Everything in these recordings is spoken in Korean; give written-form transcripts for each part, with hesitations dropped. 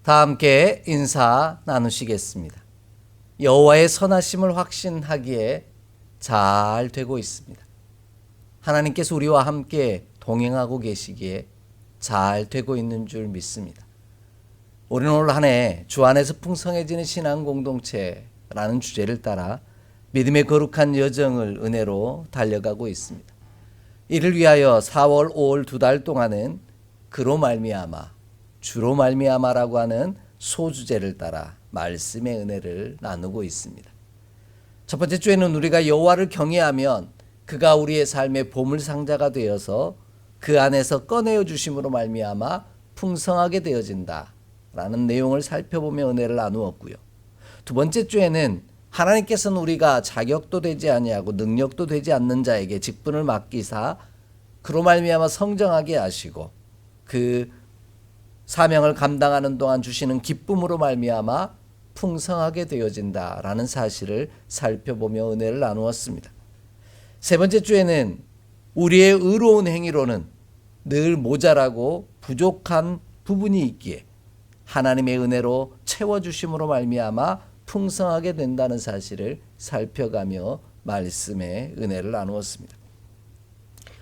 다 함께 인사 나누시겠습니다. 여호와의 선하심을 확신하기에 잘 되고 있습니다. 하나님께서 우리와 함께 동행하고 계시기에 잘 되고 있는 줄 믿습니다. 우리는 올 한 해 주 안에서 풍성해지는 신앙 공동체라는 주제를 따라 믿음의 거룩한 여정을 은혜로 달려가고 있습니다. 이를 위하여 4월, 5월 2달 동안은 그로 말미암아, 주로 말미암아라고 하는 소주제를 따라 말씀의 은혜를 나누고 있습니다. 첫 번째 주에는 우리가 여호와를 경외하면 그가 우리의 삶의 보물상자가 되어서 그 안에서 꺼내어 주심으로 말미암아 풍성하게 되어진다 라는 내용을 살펴보며 은혜를 나누었고요. 두 번째 주에는 하나님께서는 우리가 자격도 되지 아니하고 능력도 되지 않는 자에게 직분을 맡기사 그로 말미암아 성정하게 하시고 그 사명을 감당하는 동안 주시는 기쁨으로 말미암아 풍성하게 되어진다라는 사실을 살펴보며 은혜를 나누었습니다. 세 번째 주에는 우리의 의로운 행위로는 늘 모자라고 부족한 부분이 있기에 하나님의 은혜로 채워주심으로 말미암아 풍성하게 된다는 사실을 살펴가며 말씀의 은혜를 나누었습니다.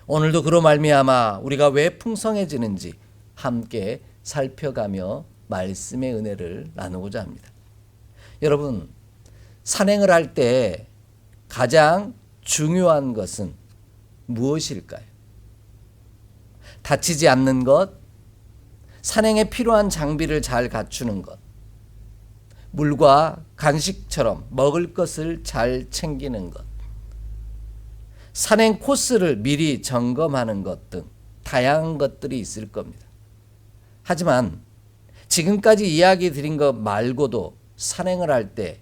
오늘도 그로 말미암아 우리가 왜 풍성해지는지 함께 살펴가며 말씀의 은혜를 나누고자 합니다. 여러분, 산행을 할 때 가장 중요한 것은 무엇일까요? 다치지 않는 것, 산행에 필요한 장비를 잘 갖추는 것, 물과 간식처럼 먹을 것을 잘 챙기는 것, 산행 코스를 미리 점검하는 것 등 다양한 것들이 있을 겁니다. 하지만 지금까지 이야기 드린 것 말고도 산행을 할 때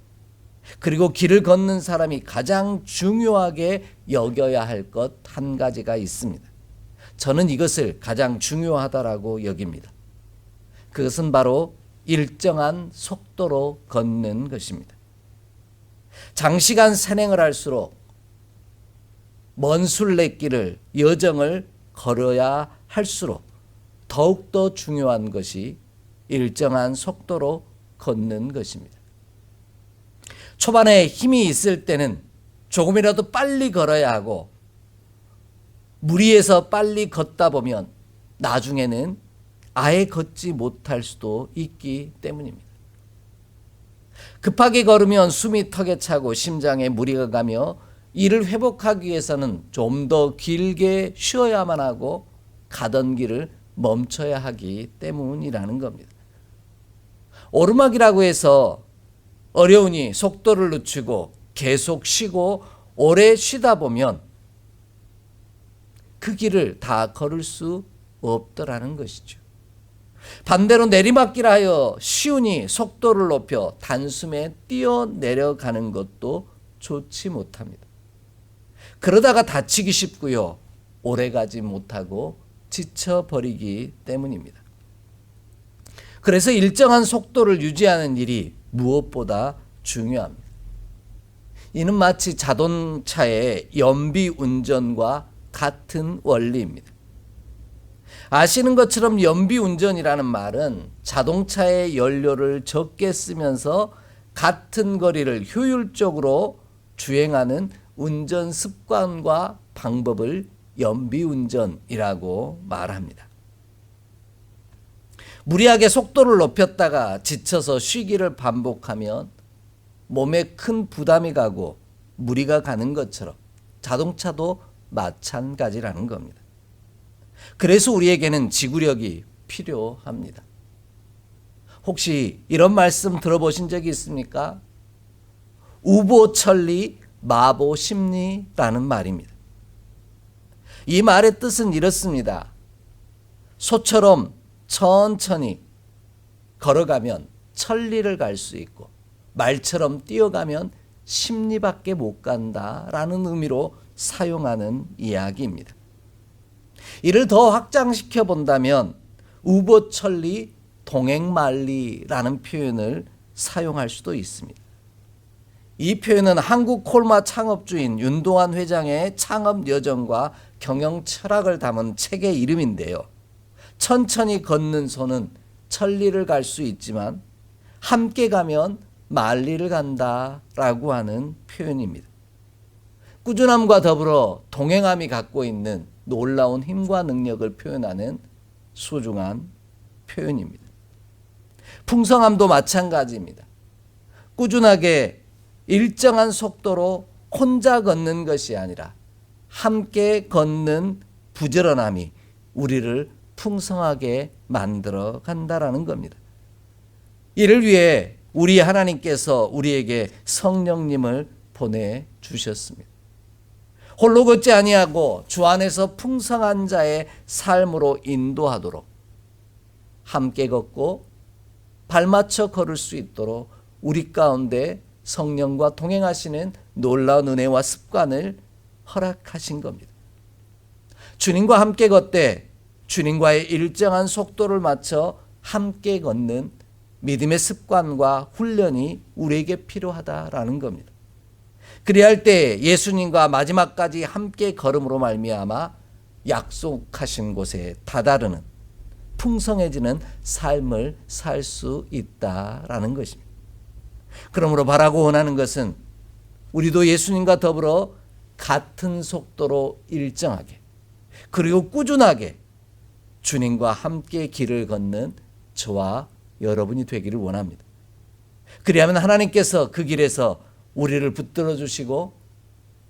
그리고 길을 걷는 사람이 가장 중요하게 여겨야 할 것 한 가지가 있습니다. 저는 이것을 가장 중요하다라고 여깁니다. 그것은 바로 일정한 속도로 걷는 것입니다. 장시간 산행을 할수록 먼 순례길을 여정을 걸어야 할수록 더욱더 중요한 것이 일정한 속도로 걷는 것입니다. 초반에 힘이 있을 때는 조금이라도 빨리 걸어야 하고 무리해서 빨리 걷다 보면 나중에는 아예 걷지 못할 수도 있기 때문입니다. 급하게 걸으면 숨이 턱에 차고 심장에 무리가 가며 이를 회복하기 위해서는 좀 더 길게 쉬어야만 하고 가던 길을 멈춰야 하기 때문이라는 겁니다. 오르막이라고 해서 어려우니 속도를 늦추고 계속 쉬고 오래 쉬다 보면 그 길을 다 걸을 수 없더라는 것이죠. 반대로 내리막길 하여 쉬우니 속도를 높여 단숨에 뛰어 내려가는 것도 좋지 못합니다. 그러다가 다치기 쉽고요. 오래가지 못하고 지쳐버리기 때문입니다. 그래서 일정한 속도를 유지하는 일이 무엇보다 중요합니다. 이는 마치 자동차의 연비 운전과 같은 원리입니다. 아시는 것처럼 연비 운전이라는 말은 자동차의 연료를 적게 쓰면서 같은 거리를 효율적으로 주행하는 운전 습관과 방법을 연비 운전이라고 말합니다. 무리하게 속도를 높였다가 지쳐서 쉬기를 반복하면 몸에 큰 부담이 가고 무리가 가는 것처럼 자동차도 마찬가지라는 겁니다. 그래서 우리에게는 지구력이 필요합니다. 혹시 이런 말씀 들어보신 적이 있습니까? 우보천리 마보심리라는 말입니다. 이 말의 뜻은 이렇습니다. 소처럼 천천히 걸어가면 천리를 갈 수 있고 말처럼 뛰어가면 십리밖에 못 간다라는 의미로 사용하는 이야기입니다. 이를 더 확장시켜 본다면 우보천리 동행만리라는 표현을 사용할 수도 있습니다. 이 표현은 한국 콜마 창업주인 윤동환 회장의 창업 여정과 경영 철학을 담은 책의 이름인데요. 천천히 걷는 손은 천리를 갈 수 있지만 함께 가면 만리를 간다라고 하는 표현입니다. 꾸준함과 더불어 동행함이 갖고 있는 놀라운 힘과 능력을 표현하는 소중한 표현입니다. 풍성함도 마찬가지입니다. 꾸준하게 일정한 속도로 혼자 걷는 것이 아니라 함께 걷는 부지런함이 우리를 풍성하게 만들어 간다라는 겁니다. 이를 위해 우리 하나님께서 우리에게 성령님을 보내주셨습니다. 홀로 걷지 아니하고 주 안에서 풍성한 자의 삶으로 인도하도록 함께 걷고 발맞춰 걸을 수 있도록 우리 가운데 성령과 동행하시는 놀라운 은혜와 습관을 허락하신 겁니다. 주님과 함께 걷되 주님과의 일정한 속도를 맞춰 함께 걷는 믿음의 습관과 훈련이 우리에게 필요하다라는 겁니다. 그래야 할 때 예수님과 마지막까지 함께 걸음으로 말미암아 약속하신 곳에 다다르는 풍성해지는 삶을 살 수 있다라는 것입니다. 그러므로 바라고 원하는 것은 우리도 예수님과 더불어 같은 속도로 일정하게 그리고 꾸준하게 주님과 함께 길을 걷는 저와 여러분이 되기를 원합니다. 그리하면 하나님께서 그 길에서 우리를 붙들어 주시고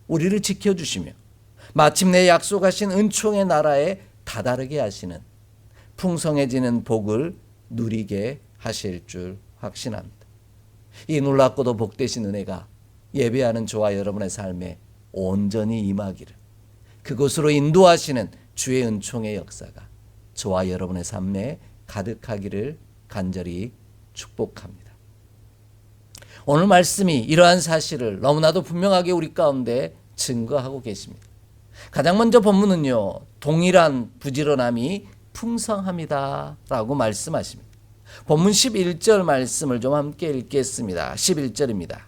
우리를 지켜주시며 마침내 약속하신 은총의 나라에 다다르게 하시는 풍성해지는 복을 누리게 하실 줄 확신합니다. 이 놀랍고도 복되신 은혜가 예배하는 저와 여러분의 삶에 온전히 임하기를, 그곳으로 인도하시는 주의 은총의 역사가 저와 여러분의 삶에 가득하기를 간절히 축복합니다. 오늘 말씀이 이러한 사실을 너무나도 분명하게 우리 가운데 증거하고 계십니다. 가장 먼저 본문은요, 동일한 부지런함이 풍성함이다 라고 말씀하십니다. 본문 11절 말씀을 좀 함께 읽겠습니다. 11절입니다.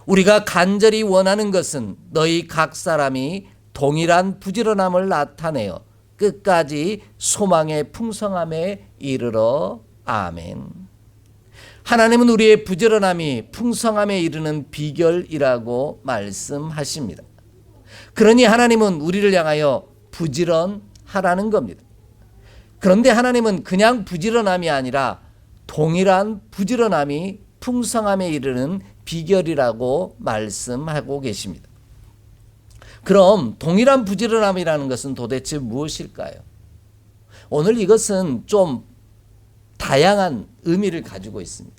우리가 간절히 원하는 것은 너희 각 사람이 동일한 부지런함을 나타내어 끝까지 소망의 풍성함에 이르러 아멘. 하나님은 우리의 부지런함이 풍성함에 이르는 비결이라고 말씀하십니다. 그러니 하나님은 우리를 향하여 부지런하라는 겁니다. 그런데 하나님은 그냥 부지런함이 아니라 동일한 부지런함이 풍성함에 이르는 비결이라고 말씀하고 계십니다. 그럼 동일한 부지런함이라는 것은 도대체 무엇일까요? 오늘 이것은 좀 다양한 의미를 가지고 있습니다.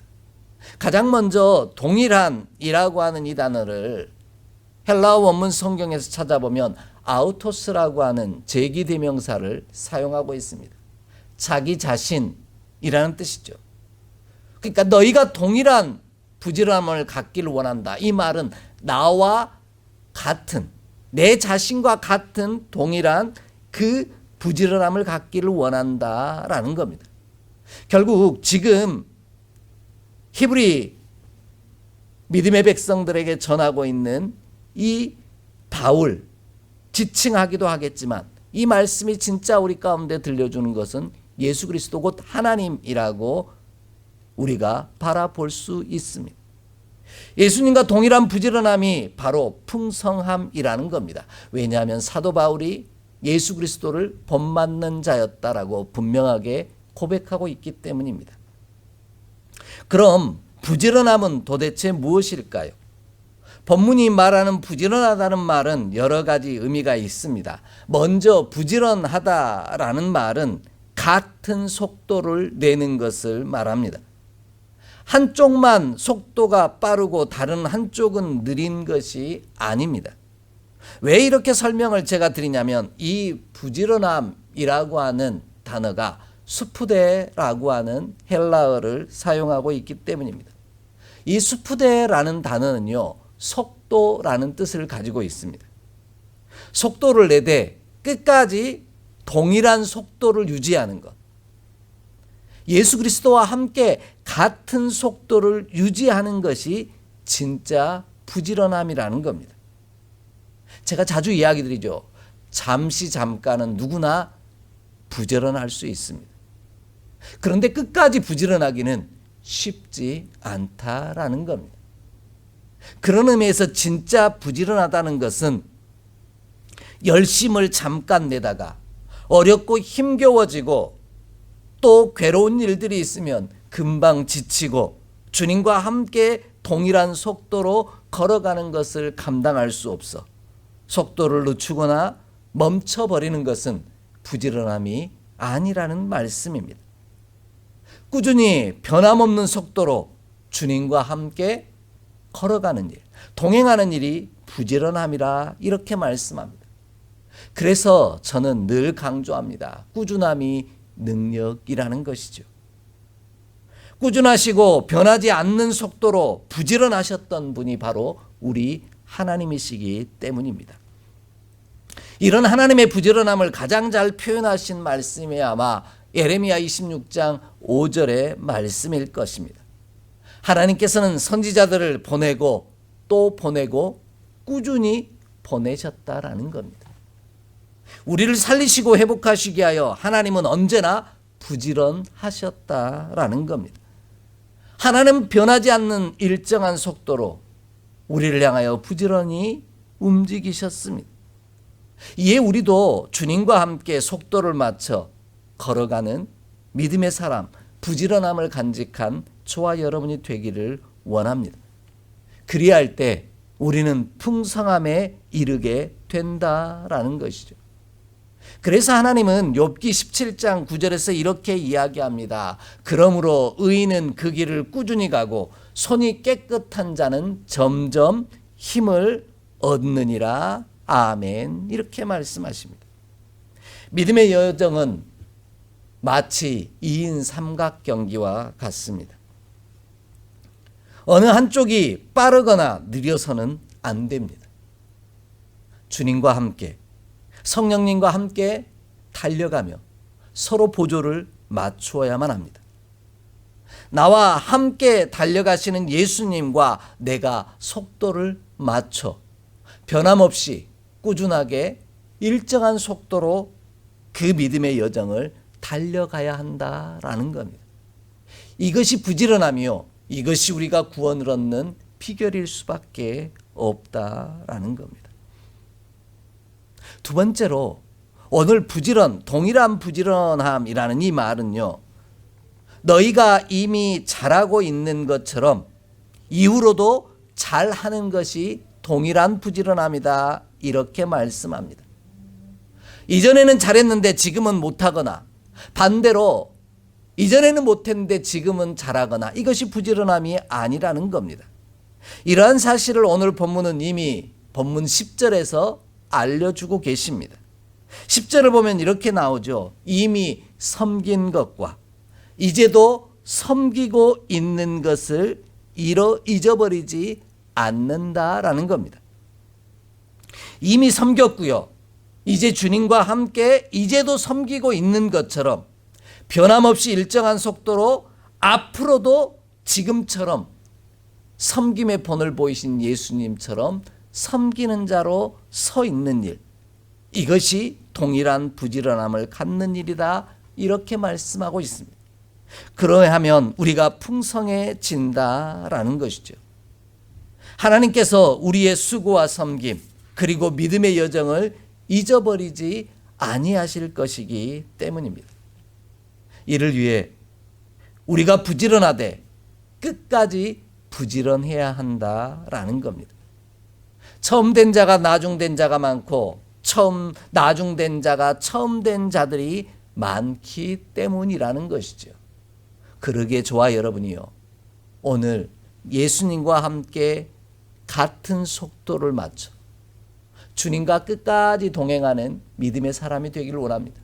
가장 먼저 동일한이라고 하는 이 단어를 헬라어 원문 성경에서 찾아보면 아우토스라고 하는 제기대명사를 사용하고 있습니다. 자기 자신이라는 뜻이죠. 그러니까 너희가 동일한 부지런함을 갖기를 원한다. 이 말은 나와 같은, 내 자신과 같은 동일한 그 부지런함을 갖기를 원한다라는 겁니다. 결국 지금 히브리 믿음의 백성들에게 전하고 있는 이 바울, 지칭하기도 하겠지만 이 말씀이 진짜 우리 가운데 들려주는 것은 예수 그리스도 곧 하나님이라고 우리가 바라볼 수 있습니다. 예수님과 동일한 부지런함이 바로 풍성함이라는 겁니다. 왜냐하면 사도 바울이 예수 그리스도를 본받는 자였다라고 분명하게 고백하고 있기 때문입니다. 그럼 부지런함은 도대체 무엇일까요? 본문이 말하는 부지런하다는 말은 여러 가지 의미가 있습니다. 먼저 부지런하다라는 말은 같은 속도를 내는 것을 말합니다. 한쪽만 속도가 빠르고 다른 한쪽은 느린 것이 아닙니다. 왜 이렇게 설명을 제가 드리냐면 이 부지런함이라고 하는 단어가 수프데라고 하는 헬라어를 사용하고 있기 때문입니다. 이 수프데라는 단어는요, 속도라는 뜻을 가지고 있습니다. 속도를 내되 끝까지 동일한 속도를 유지하는 것. 예수 그리스도와 함께 같은 속도를 유지하는 것이 진짜 부지런함이라는 겁니다. 제가 자주 이야기 드리죠. 잠깐은 누구나 부지런할 수 있습니다. 그런데 끝까지 부지런하기는 쉽지 않다라는 겁니다. 그런 의미에서 진짜 부지런하다는 것은 열심을 잠깐 내다가 어렵고 힘겨워지고 또 괴로운 일들이 있으면 금방 지치고 주님과 함께 동일한 속도로 걸어가는 것을 감당할 수 없어 속도를 늦추거나 멈춰버리는 것은 부지런함이 아니라는 말씀입니다. 꾸준히 변함없는 속도로 주님과 함께 걸어가는 일, 동행하는 일이 부지런함이라 이렇게 말씀합니다. 그래서 저는 늘 강조합니다. 꾸준함이 능력이라는 것이죠. 꾸준하시고 변하지 않는 속도로 부지런하셨던 분이 바로 우리 하나님이시기 때문입니다. 이런 하나님의 부지런함을 가장 잘 표현하신 말씀이 아마 예레미야 26장 5절의 말씀일 것입니다. 하나님께서는 선지자들을 보내고 또 보내고 꾸준히 보내셨다라는 겁니다. 우리를 살리시고 회복하시게 하여 하나님은 언제나 부지런하셨다라는 겁니다. 하나님은 변하지 않는 일정한 속도로 우리를 향하여 부지런히 움직이셨습니다. 이에 우리도 주님과 함께 속도를 맞춰 걸어가는 믿음의 사람, 부지런함을 간직한 저와 여러분이 되기를 원합니다. 그리할 때 우리는 풍성함에 이르게 된다라는 것이죠. 그래서 하나님은 욥기 17장 9절에서 이렇게 이야기합니다. 그러므로 의인은 그 길을 꾸준히 가고 손이 깨끗한 자는 점점 힘을 얻느니라. 아멘. 이렇게 말씀하십니다. 믿음의 여정은 마치 2인 삼각경기와 같습니다. 어느 한쪽이 빠르거나 느려서는 안 됩니다. 주님과 함께 성령님과 함께 달려가며 서로 보조를 맞추어야만 합니다. 나와 함께 달려가시는 예수님과 내가 속도를 맞춰 변함없이 꾸준하게 일정한 속도로 그 믿음의 여정을 달려가야 한다라는 겁니다. 이것이 부지런함이요, 이것이 우리가 구원을 얻는 비결일 수밖에 없다라는 겁니다. 두 번째로 오늘 동일한 부지런함이라는 이 말은요, 너희가 이미 잘하고 있는 것처럼 이후로도 잘하는 것이 동일한 부지런함이다 이렇게 말씀합니다. 이전에는 잘했는데 지금은 못하거나 반대로 이전에는 못했는데 지금은 잘하거나 이것이 부지런함이 아니라는 겁니다. 이러한 사실을 오늘 본문은 이미 본문 10절에서 알려주고 계십니다. 10절을 보면 이렇게 나오죠. 이미 섬긴 것과 이제도 섬기고 있는 것을 잊어버리지 않는다라는 겁니다. 이미 섬겼고요. 이제 주님과 함께 이제도 섬기고 있는 것처럼 변함없이 일정한 속도로 앞으로도 지금처럼 섬김의 본을 보이신 예수님처럼 섬기는 자로 서 있는 일, 이것이 동일한 부지런함을 갖는 일이다 이렇게 말씀하고 있습니다. 그러하면 우리가 풍성해진다라는 것이죠. 하나님께서 우리의 수고와 섬김 그리고 믿음의 여정을 잊어버리지 아니하실 것이기 때문입니다. 이를 위해 우리가 부지런하되 끝까지 부지런해야 한다라는 겁니다. 처음 된 자가 나중된 자가 많고 나중된 자가 처음 된 자들이 많기 때문이라는 것이죠. 그러기에 저와 여러분이요, 오늘 예수님과 함께 같은 속도를 맞춰 주님과 끝까지 동행하는 믿음의 사람이 되기를 원합니다.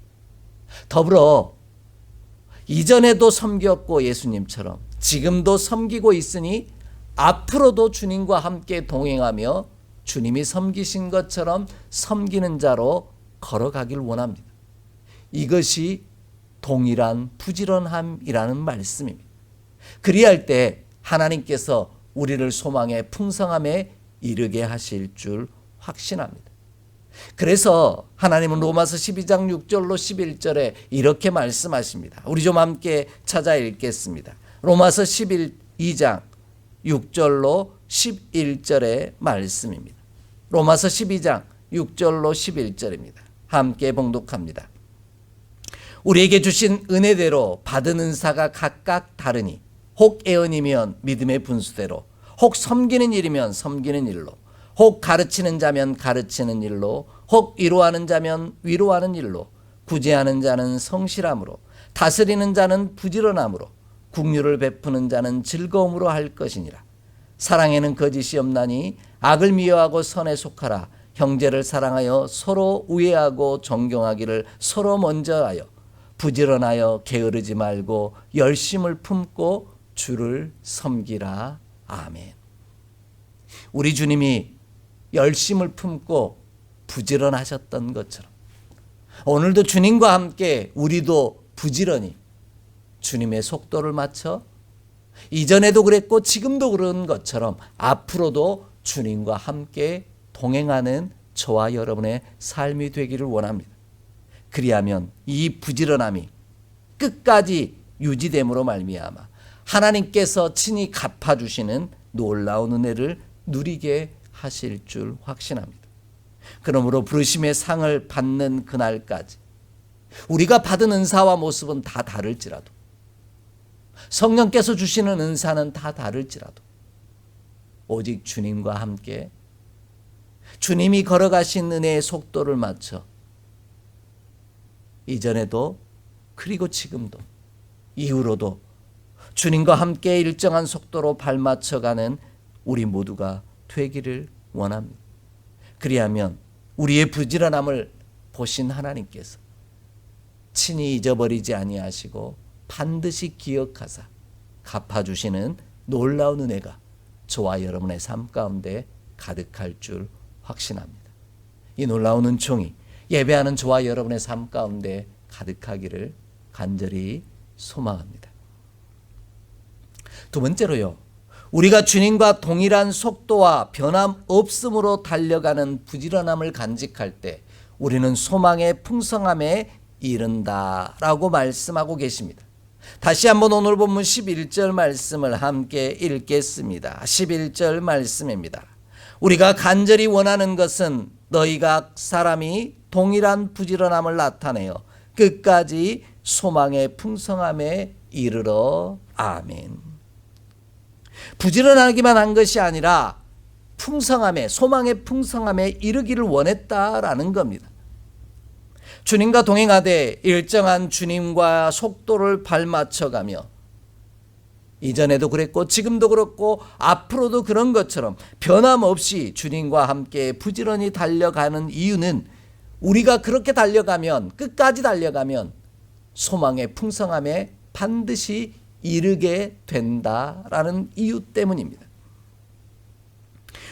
더불어 이전에도 섬겼고 예수님처럼 지금도 섬기고 있으니 앞으로도 주님과 함께 동행하며 주님이 섬기신 것처럼 섬기는 자로 걸어가길 원합니다. 이것이 동일한 부지런함이라는 말씀입니다. 그리할 때 하나님께서 우리를 소망의 풍성함에 이르게 하실 줄 확신합니다. 그래서 하나님은 로마서 12장 6절로 11절에 이렇게 말씀하십니다. 우리 좀 함께 찾아 읽겠습니다. 로마서 12장 6절로 11절의 말씀입니다. 로마서 12장 6절로 11절입니다. 함께 봉독합니다. 우리에게 주신 은혜대로 받은 은사가 각각 다르니 혹 애언이면 믿음의 분수대로, 혹 섬기는 일이면 섬기는 일로, 혹 가르치는 자면 가르치는 일로, 혹 위로하는 자면 위로하는 일로, 구제하는 자는 성실함으로, 다스리는 자는 부지런함으로, 긍휼을 베푸는 자는 즐거움으로 할 것이니라. 사랑에는 거짓이 없나니 악을 미워하고 선에 속하라. 형제를 사랑하여 서로 우애하고 존경하기를 서로 먼저 하여 부지런하여 게으르지 말고 열심을 품고 주를 섬기라. 아멘. 우리 주님이 열심을 품고 부지런하셨던 것처럼 오늘도 주님과 함께 우리도 부지런히 주님의 속도를 맞춰 이전에도 그랬고 지금도 그런 것처럼 앞으로도 주님과 함께 동행하는 저와 여러분의 삶이 되기를 원합니다. 그리하면 이 부지런함이 끝까지 유지됨으로 말미암아 하나님께서 친히 갚아주시는 놀라운 은혜를 누리게 하실 줄 확신합니다. 그러므로 부르심의 상을 받는 그날까지 우리가 받은 은사와 모습은 다 다를지라도, 성령께서 주시는 은사는 다 다를지라도 오직 주님과 함께 주님이 걸어가신 은혜의 속도를 맞춰 이전에도 그리고 지금도 이후로도 주님과 함께 일정한 속도로 발맞춰가는 우리 모두가 되기를 원합니다. 그리하면 우리의 부지런함을 보신 하나님께서 친히 잊어버리지 아니하시고 반드시 기억하사 갚아주시는 놀라운 은혜가 저와 여러분의 삶 가운데 가득할 줄 확신합니다. 이 놀라운 은총이 예배하는 저와 여러분의 삶 가운데 가득하기를 간절히 소망합니다. 두 번째로요, 우리가 주님과 동일한 속도와 변함없음으로 달려가는 부지런함을 간직할 때 우리는 소망의 풍성함에 이른다라고 말씀하고 계십니다. 다시 한번 오늘 본문 11절 말씀을 함께 읽겠습니다. 11절 말씀입니다. 우리가 간절히 원하는 것은 너희가 사람이 동일한 부지런함을 나타내어 끝까지 소망의 풍성함에 이르러. 아멘. 부지런하기만 한 것이 아니라 풍성함에, 소망의 풍성함에 이르기를 원했다라는 겁니다. 주님과 동행하되 일정한 주님과 속도를 발맞춰가며 이전에도 그랬고 지금도 그렇고 앞으로도 그런 것처럼 변함없이 주님과 함께 부지런히 달려가는 이유는 우리가 그렇게 달려가면, 끝까지 달려가면 소망의 풍성함에 반드시 이르게 된다라는 이유 때문입니다.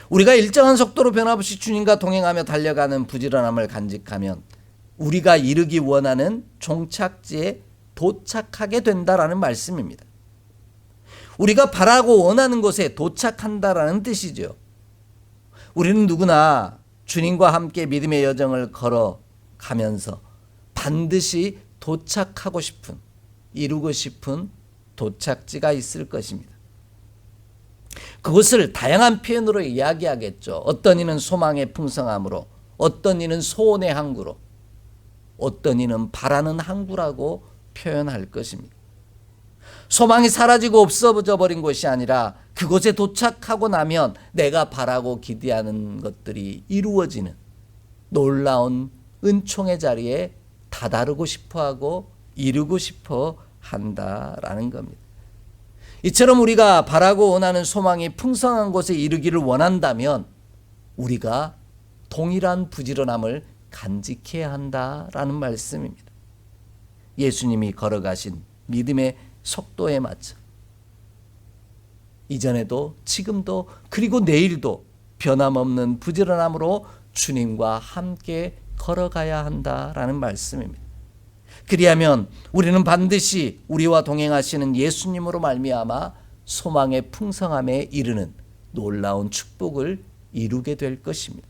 우리가 일정한 속도로 변함없이 주님과 동행하며 달려가는 부지런함을 간직하면 우리가 이르기 원하는 종착지에 도착하게 된다라는 말씀입니다. 우리가 바라고 원하는 곳에 도착한다라는 뜻이죠. 우리는 누구나 주님과 함께 믿음의 여정을 걸어가면서 반드시 도착하고 싶은, 이루고 싶은 도착지가 있을 것입니다. 그것을 다양한 표현으로 이야기하겠죠. 어떤 이는 소망의 풍성함으로, 어떤 이는 소원의 항구로, 어떤 이는 바라는 항구라고 표현할 것입니다. 소망이 사라지고 없어져 버린 것이 아니라 그곳에 도착하고 나면 내가 바라고 기대하는 것들이 이루어지는 놀라운 은총의 자리에 다다르고 싶어하고 이루고 싶어 한다라는 겁니다. 이처럼 우리가 바라고 원하는 소망이 풍성한 곳에 이르기를 원한다면 우리가 동일한 부지런함을 간직해야 한다라는 말씀입니다. 예수님이 걸어가신 믿음의 속도에 맞춰 이전에도 지금도 그리고 내일도 변함없는 부지런함으로 주님과 함께 걸어가야 한다라는 말씀입니다. 그리하면 우리는 반드시 우리와 동행하시는 예수님으로 말미암아 소망의 풍성함에 이르는 놀라운 축복을 이루게 될 것입니다.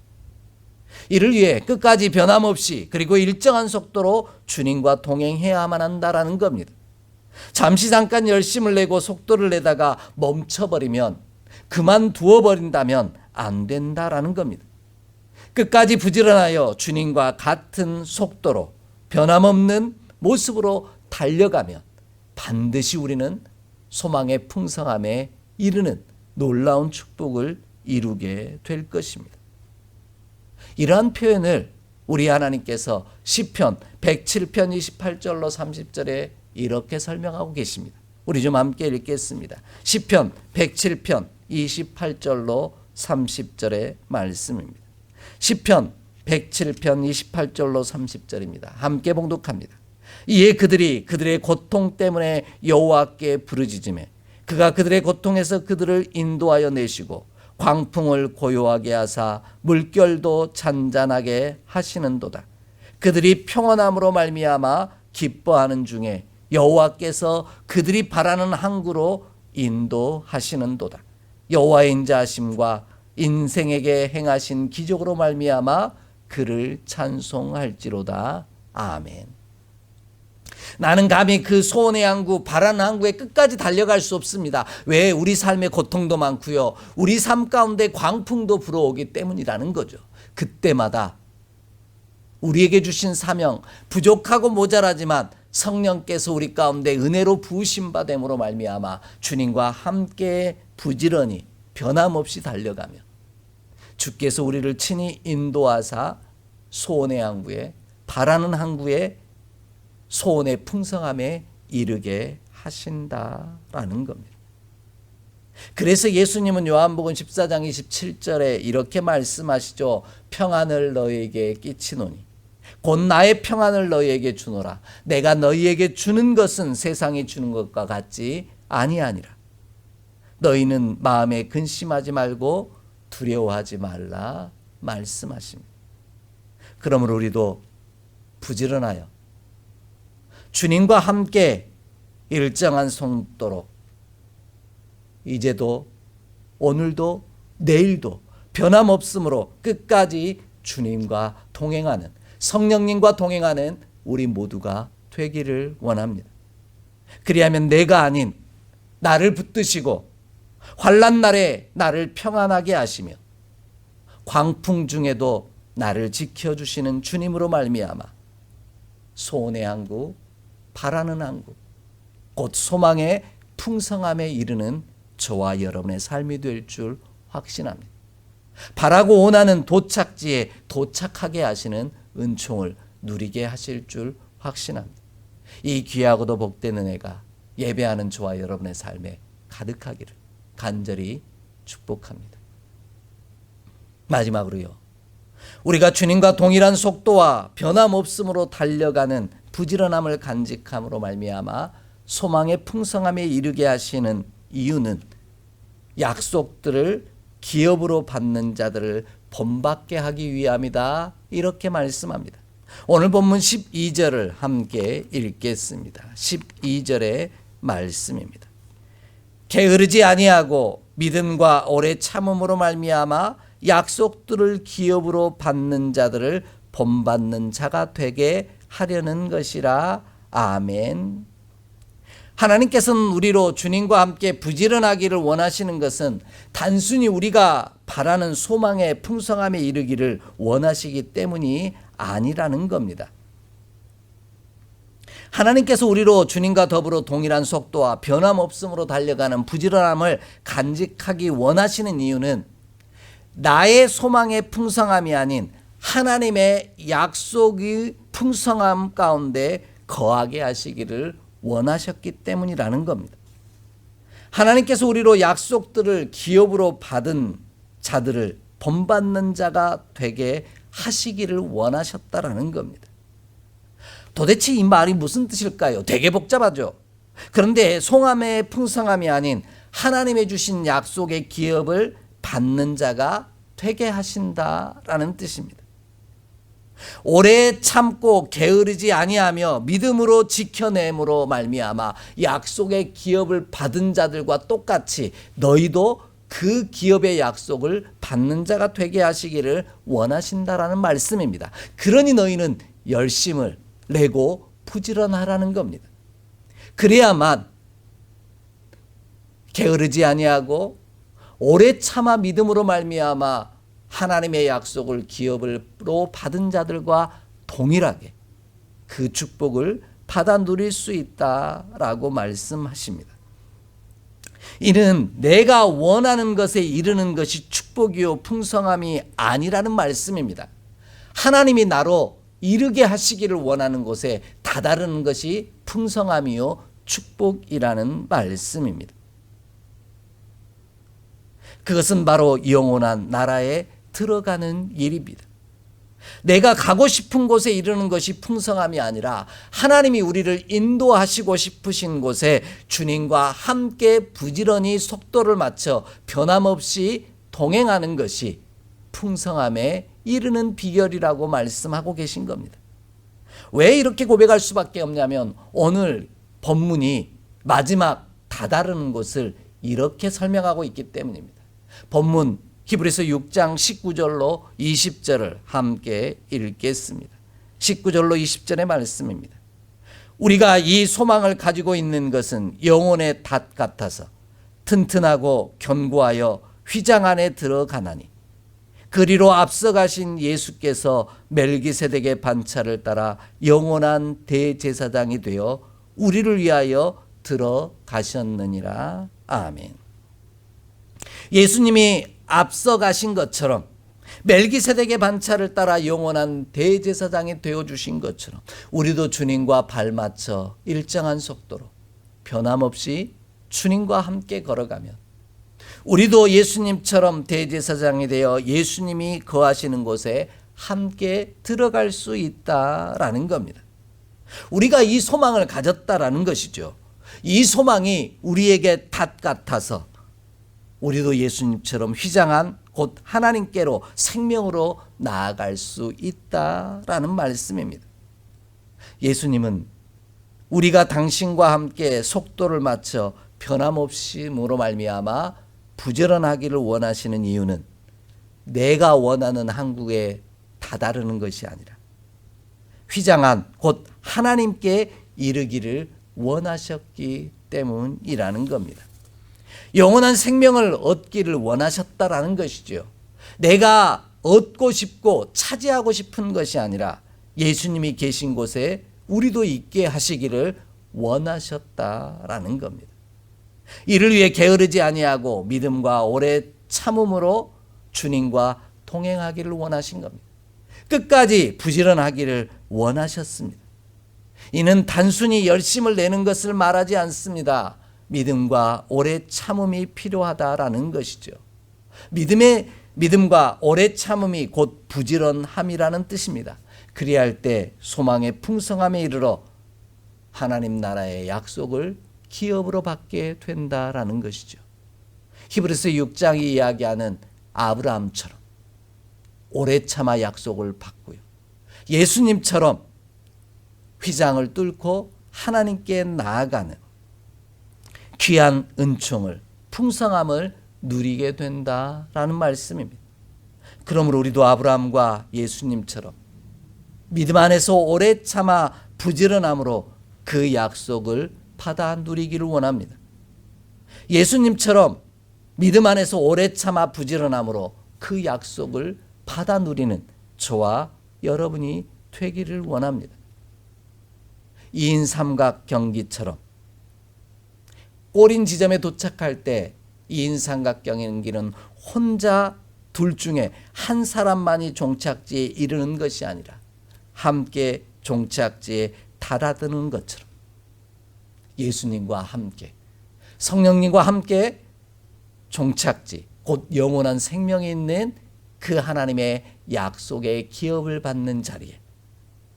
이를 위해 끝까지 변함없이 그리고 일정한 속도로 주님과 동행해야만 한다라는 겁니다. 잠시 잠깐 열심을 내고 속도를 내다가 멈춰버리면, 그만두어 버린다면 안 된다라는 겁니다. 끝까지 부지런하여 주님과 같은 속도로 변함없는 모습으로 달려가면 반드시 우리는 소망의 풍성함에 이르는 놀라운 축복을 이루게 될 것입니다. 이러한 표현을 우리 하나님께서 시편 107편 28절로 30절에 이렇게 설명하고 계십니다. 우리 좀 함께 읽겠습니다. 시편 107편 28절로 30절의 말씀입니다. 시편 107편 28절로 30절입니다. 함께 봉독합니다. 이에 그들이 그들의 고통 때문에 여호와께 부르짖으매 그가 그들의 고통에서 그들을 인도하여 내시고 광풍을 고요하게 하사 물결도 잔잔하게 하시는도다. 그들이 평안함으로 말미암아 기뻐하는 중에 여호와께서 그들이 바라는 항구로 인도하시는도다. 여호와의 인자하심과 인생에게 행하신 기적으로 말미암아 그를 찬송할지로다. 아멘. 나는 감히 그 소원의 항구, 바라는 항구에 끝까지 달려갈 수 없습니다. 왜? 우리 삶에 고통도 많고요, 우리 삶 가운데 광풍도 불어오기 때문이라는 거죠. 그때마다 우리에게 주신 사명, 부족하고 모자라지만 성령께서 우리 가운데 은혜로 부으심 받음으로 말미암아 주님과 함께 부지런히 변함없이 달려가며 주께서 우리를 친히 인도하사 소원의 항구에, 바라는 항구에 소원의 풍성함에 이르게 하신다라는 겁니다. 그래서 예수님은 요한복음 14장 27절에 이렇게 말씀하시죠. 평안을 너희에게 끼치노니 곧 나의 평안을 너희에게 주노라. 내가 너희에게 주는 것은 세상이 주는 것과 같지 아니하니라. 너희는 마음에 근심하지 말고 두려워하지 말라 말씀하십니다. 그러므로 우리도 부지런하여 주님과 함께 일정한 속도로 이제도 오늘도 내일도 변함없음으로 끝까지 주님과 동행하는, 성령님과 동행하는 우리 모두가 되기를 원합니다. 그리하면 내가 아닌 나를 붙드시고 환난 날에 나를 평안하게 하시며 광풍 중에도 나를 지켜주시는 주님으로 말미암아 소원의 항구, 바라는 항구, 곧 소망의 풍성함에 이르는 저와 여러분의 삶이 될 줄 확신합니다. 바라고 원하는 도착지에 도착하게 하시는 은총을 누리게 하실 줄 확신합니다. 이 귀하고도 복된 은혜가 예배하는 저와 여러분의 삶에 가득하기를 간절히 축복합니다. 마지막으로요, 우리가 주님과 동일한 속도와 변함없음으로 달려가는 부지런함을 간직함으로 말미암아 소망의 풍성함에 이르게 하시는 이유는 약속들을 기업으로 받는 자들을 본받게 하기 위함이다. 이렇게 말씀합니다. 오늘 본문 12절을 함께 읽겠습니다. 12절의 말씀입니다. 게으르지 아니하고 믿음과 오래 참음으로 말미암아 약속들을 기업으로 받는 자들을 본받는 자가 되게 하려는 것이라. 아멘. 하나님께서는 우리로 주님과 함께 부지런하기를 원하시는 것은 단순히 우리가 바라는 소망의 풍성함에 이르기를 원하시기 때문이 아니라는 겁니다. 하나님께서 우리로 주님과 더불어 동일한 속도와 변함없음으로 달려가는 부지런함을 간직하기 원하시는 이유는 나의 소망의 풍성함이 아닌 하나님의 약속의 풍성함 가운데 거하게 하시기를 원하셨기 때문이라는 겁니다. 하나님께서 우리로 약속들을 기업으로 받은 자들을 본받는 자가 되게 하시기를 원하셨다라는 겁니다. 도대체 이 말이 무슨 뜻일까요? 되게 복잡하죠. 그런데 소망의 풍성함이 아닌 하나님의 주신 약속의 기업을 받는 자가 되게 하신다라는 뜻입니다. 오래 참고 게으르지 아니하며 믿음으로 지켜냄으로 말미암아 약속의 기업을 받은 자들과 똑같이 너희도 그 기업의 약속을 받는 자가 되게 하시기를 원하신다라는 말씀입니다. 그러니 너희는 열심을 내고 부지런하라는 겁니다. 그래야만 게으르지 아니하고 오래 참아 믿음으로 말미암아 하나님의 약속을 기업으로 받은 자들과 동일하게 그 축복을 받아 누릴 수 있다라고 말씀하십니다. 이는 내가 원하는 것에 이르는 것이 축복이요 풍성함이 아니라는 말씀입니다. 하나님이 나로 이르게 하시기를 원하는 곳에 다다르는 것이 풍성함이요 축복이라는 말씀입니다. 그것은 바로 영원한 나라에 들어가는 일입니다. 내가 가고 싶은 곳에 이르는 것이 풍성함이 아니라 하나님이 우리를 인도하시고 싶으신 곳에 주님과 함께 부지런히 속도를 맞춰 변함없이 동행하는 것이 풍성함에 이르는 비결이라고 말씀하고 계신 겁니다. 왜 이렇게 고백할 수밖에 없냐면 오늘 본문이 마지막 다다르는 곳을 이렇게 설명하고 있기 때문입니다. 본문 히브리서 6장 19절로 20절을 함께 읽겠습니다. 19절로 20절의 말씀입니다. 우리가 이 소망을 가지고 있는 것은 영혼의 닷 같아서 튼튼하고 견고하여 휘장 안에 들어가나니 그리로 앞서가신 예수께서 멜기세덱의 반차를 따라 영원한 대제사장이 되어 우리를 위하여 들어가셨느니라. 아멘. 예수님이 앞서가신 것처럼 멜기세덱의 반차를 따라 영원한 대제사장이 되어주신 것처럼 우리도 주님과 발맞춰 일정한 속도로 변함없이 주님과 함께 걸어가면 우리도 예수님처럼 대제사장이 되어 예수님이 거하시는 곳에 함께 들어갈 수 있다라는 겁니다. 우리가 이 소망을 가졌다라는 것이죠. 이 소망이 우리에게 닷 같아서 우리도 예수님처럼 휘장한 곧 하나님께로 생명으로 나아갈 수 있다라는 말씀입니다. 예수님은 우리가 당신과 함께 속도를 맞춰 변함없이므로 말미암아 부지런하기를 원하시는 이유는 내가 원하는 한국에 다다르는 것이 아니라 휘장한 곧 하나님께 이르기를 원하셨기 때문이라는 겁니다. 영원한 생명을 얻기를 원하셨다라는 것이죠. 내가 얻고 싶고 차지하고 싶은 것이 아니라 예수님이 계신 곳에 우리도 있게 하시기를 원하셨다라는 겁니다. 이를 위해 게으르지 아니하고 믿음과 오래 참음으로 주님과 동행하기를 원하신 겁니다. 끝까지 부지런하기를 원하셨습니다. 이는 단순히 열심을 내는 것을 말하지 않습니다. 믿음과 오래 참음이 필요하다라는 것이죠. 믿음과 오래 참음이 곧 부지런함이라는 뜻입니다. 그리할 때 소망의 풍성함에 이르러 하나님 나라의 약속을 기업으로 받게 된다라는 것이죠. 히브리서 6장이 이야기하는 아브라함처럼 오래 참아 약속을 받고요. 예수님처럼 휘장을 뚫고 하나님께 나아가는 귀한 은총을 풍성함을 누리게 된다라는 말씀입니다. 그러므로 우리도 아브라함과 예수님처럼 믿음 안에서 오래 참아 부지런함으로 그 약속을 받아 누리기를 원합니다. 예수님처럼 믿음 안에서 오래 참아 부지런함으로 그 약속을 받아 누리는 저와 여러분이 되기를 원합니다. 2인 삼각 경기처럼 꼬린 지점에 도착할 때 2인 삼각 경기는 혼자 둘 중에 한 사람만이 종착지에 이르는 것이 아니라 함께 종착지에 달아드는 것처럼 예수님과 함께 성령님과 함께 종착지 곧 영원한 생명이 있는 그 하나님의 약속의 기업을 받는 자리에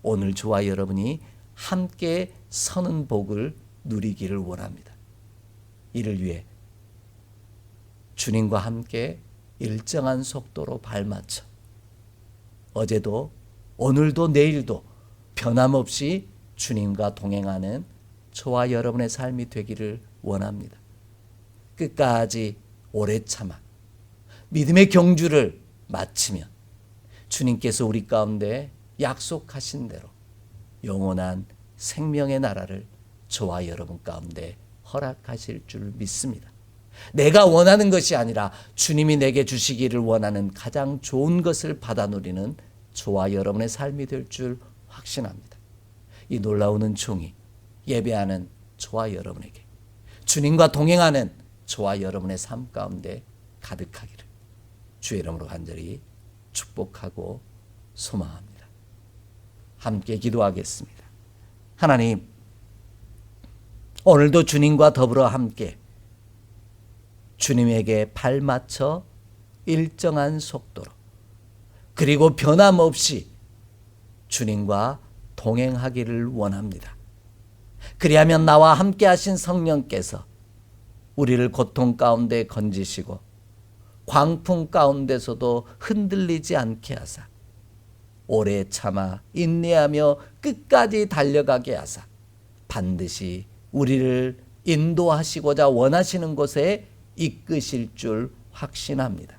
오늘 저와 여러분이 함께 서는 복을 누리기를 원합니다. 이를 위해 주님과 함께 일정한 속도로 발맞춰 어제도 오늘도 내일도 변함없이 주님과 동행하는 저와 여러분의 삶이 되기를 원합니다. 끝까지 오래 참아 믿음의 경주를 마치면 주님께서 우리 가운데 약속하신 대로 영원한 생명의 나라를 저와 여러분 가운데 허락하실 줄 믿습니다. 내가 원하는 것이 아니라 주님이 내게 주시기를 원하는 가장 좋은 것을 받아 누리는 저와 여러분의 삶이 될 줄 확신합니다. 이 놀라운 은총이 예배하는 저와 여러분에게, 주님과 동행하는 저와 여러분의 삶 가운데 가득하기를 주의 이름으로 간절히 축복하고 소망합니다. 함께 기도하겠습니다. 하나님, 오늘도 주님과 더불어 함께 주님에게 발맞춰 일정한 속도로 그리고 변함없이 주님과 동행하기를 원합니다. 그리하면 나와 함께 하신 성령께서 우리를 고통 가운데 건지시고 광풍 가운데서도 흔들리지 않게 하사 오래 참아 인내하며 끝까지 달려가게 하사 반드시 우리를 인도하시고자 원하시는 곳에 이끄실 줄 확신합니다.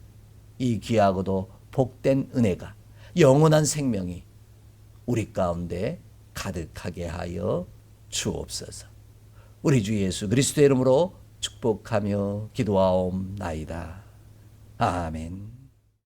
이 귀하고도 복된 은혜가, 영원한 생명이 우리 가운데 가득하게 하여 주옵소서. 우리 주 예수 그리스도의 이름으로 축복하며 기도하옵나이다. 아멘.